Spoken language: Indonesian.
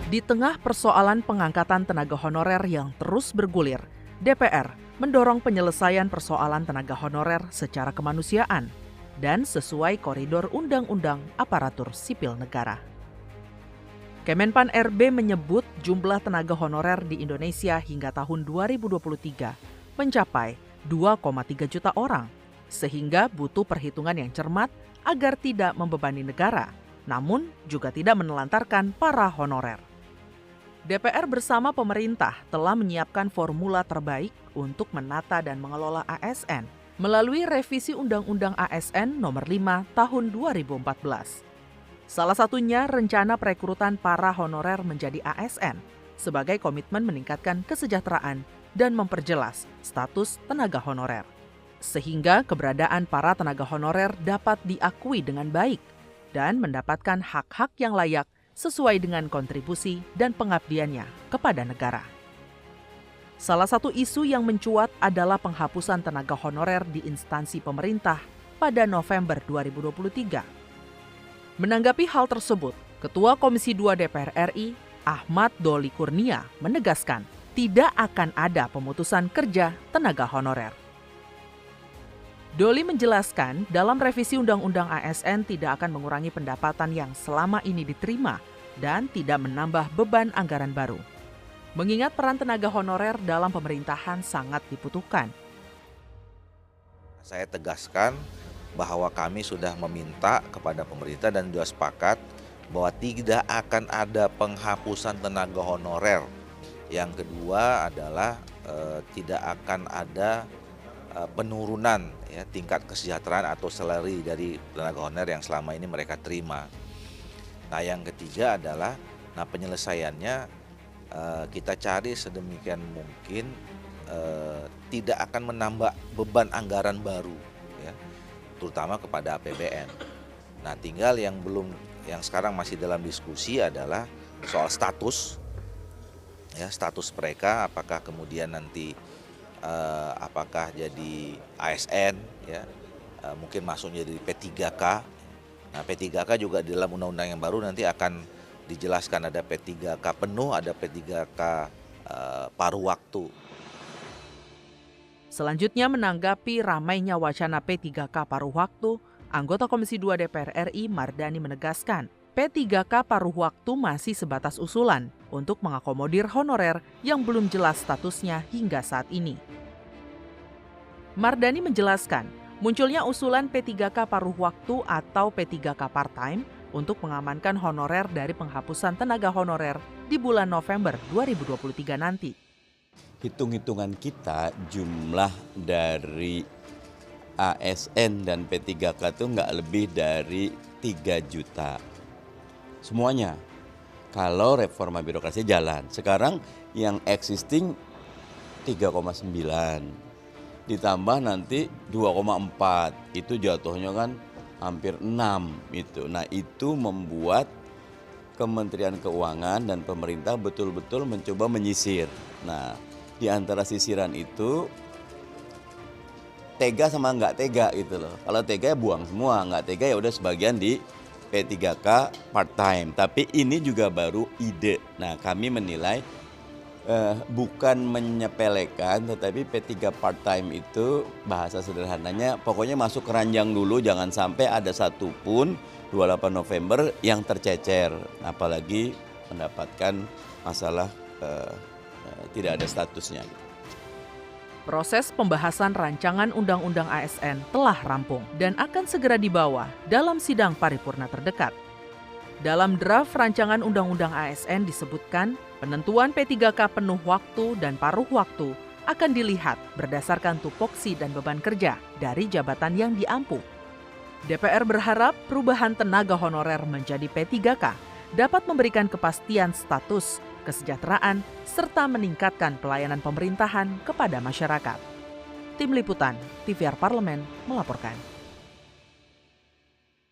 Di tengah persoalan pengangkatan tenaga honorer yang terus bergulir, DPR mendorong penyelesaian persoalan tenaga honorer secara kemanusiaan dan sesuai koridor Undang-Undang Aparatur Sipil Negara. Kemenpan RB menyebut jumlah tenaga honorer di Indonesia hingga tahun 2023 mencapai 2,3 juta orang, sehingga butuh perhitungan yang cermat agar tidak membebani negara, namun juga tidak menelantarkan para honorer. DPR bersama pemerintah telah menyiapkan formula terbaik untuk menata dan mengelola ASN melalui revisi Undang-Undang ASN Nomor 5 Tahun 2014. Salah satunya rencana perekrutan para honorer menjadi ASN sebagai komitmen meningkatkan kesejahteraan dan memperjelas status tenaga honorer, sehingga keberadaan para tenaga honorer dapat diakui dengan baik dan mendapatkan hak-hak yang layak sesuai dengan kontribusi dan pengabdiannya kepada negara. Salah satu isu yang mencuat adalah penghapusan tenaga honorer di instansi pemerintah pada November 2023. Menanggapi hal tersebut, Ketua Komisi 2 DPR RI, Ahmad Doli Kurnia, menegaskan tidak akan ada pemutusan kerja tenaga honorer. Doli menjelaskan dalam revisi Undang-Undang ASN tidak akan mengurangi pendapatan yang selama ini diterima dan tidak menambah beban anggaran baru. Mengingat peran tenaga honorer dalam pemerintahan sangat dibutuhkan. Saya tegaskan bahwa kami sudah meminta kepada pemerintah dan juga sepakat bahwa tidak akan ada penghapusan tenaga honorer. Yang kedua adalah tidak akan ada penurunan tingkat kesejahteraan atau salary dari tenaga honorer yang selama ini mereka terima. Nah, yang ketiga adalah penyelesaiannya kita cari sedemikian mungkin tidak akan menambah beban anggaran baru, terutama kepada APBN. Nah, tinggal yang sekarang masih dalam diskusi adalah soal status mereka, apakah kemudian nanti apakah jadi ASN, mungkin masuknya jadi P3K. Nah, P3K juga di dalam undang-undang yang baru nanti akan dijelaskan ada P3K penuh, ada P3K paruh waktu. Selanjutnya menanggapi ramainya wacana P3K paruh waktu, anggota Komisi 2 DPR RI Mardani menegaskan P3K paruh waktu masih sebatas usulan untuk mengakomodir honorer yang belum jelas statusnya hingga saat ini. Mardani menjelaskan, munculnya usulan P3K paruh waktu atau P3K part-time untuk mengamankan honorer dari penghapusan tenaga honorer di bulan November 2023 nanti. Hitung-hitungan kita jumlah dari ASN dan P3K itu nggak lebih dari 3 juta. Semuanya. Kalau reforma birokrasi jalan. Sekarang yang existing 3,9. Ditambah nanti 2,4. Itu jatuhnya kan hampir 6 itu. Nah, itu membuat Kementerian Keuangan dan pemerintah betul-betul mencoba menyisir. Nah, di antara sisiran itu tega sama nggak tega gitu loh. Kalau tega ya buang semua, nggak tega ya udah sebagian di P3K part-time. Tapi ini juga baru ide. Nah, kami menilai bukan menyepelekan, tetapi P3 part-time itu bahasa sederhananya pokoknya masuk keranjang dulu, jangan sampai ada satupun 28 November yang tercecer. Apalagi mendapatkan masalah tidak ada statusnya. Proses pembahasan rancangan Undang-Undang ASN telah rampung dan akan segera dibawa dalam sidang paripurna terdekat. Dalam draft rancangan Undang-Undang ASN disebutkan penentuan P3K penuh waktu dan paruh waktu akan dilihat berdasarkan tupoksi dan beban kerja dari jabatan yang diampu. DPR berharap perubahan tenaga honorer menjadi P3K dapat memberikan kepastian status, kesejahteraan, serta meningkatkan pelayanan pemerintahan kepada masyarakat. Tim Liputan TVR Parlemen melaporkan.